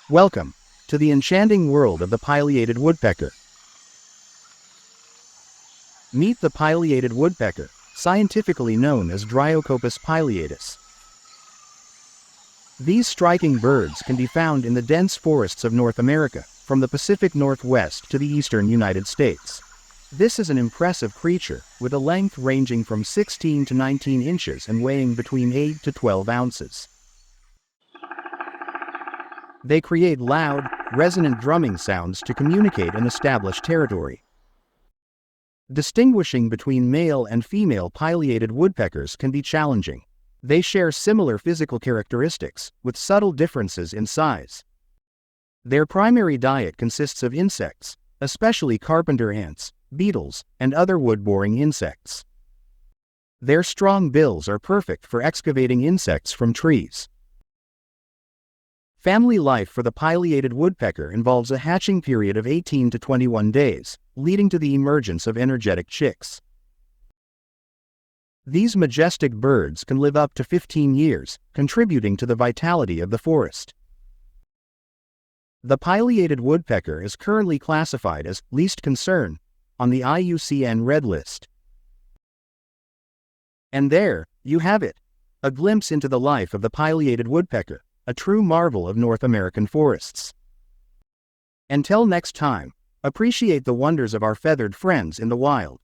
Welcome to the enchanting world of the pileated woodpecker. Meet the pileated woodpecker, scientifically known as Dryocopus pileatus. These striking birds can be found in the dense forests of North America, from the Pacific Northwest to the eastern United States. This is an impressive creature, with a length ranging from 16 to 19 inches and weighing between 8 to 12 ounces. They create loud, resonant drumming sounds to communicate and establish territory. Distinguishing between male and female pileated woodpeckers can be challenging. They share similar physical characteristics, with subtle differences in size. Their primary diet consists of insects, especially carpenter ants, beetles, and other wood-boring insects. Their strong bills are perfect for excavating insects from trees. Family life for the pileated woodpecker involves a hatching period of 18 to 21 days, leading to the emergence of energetic chicks. These majestic birds can live up to 15 years, contributing to the vitality of the forest. The pileated woodpecker is currently classified as least concern on the IUCN Red List. And there, you have it, a glimpse into the life of the pileated woodpecker, a true marvel of North American forests. Until next time, appreciate the wonders of our feathered friends in the wild.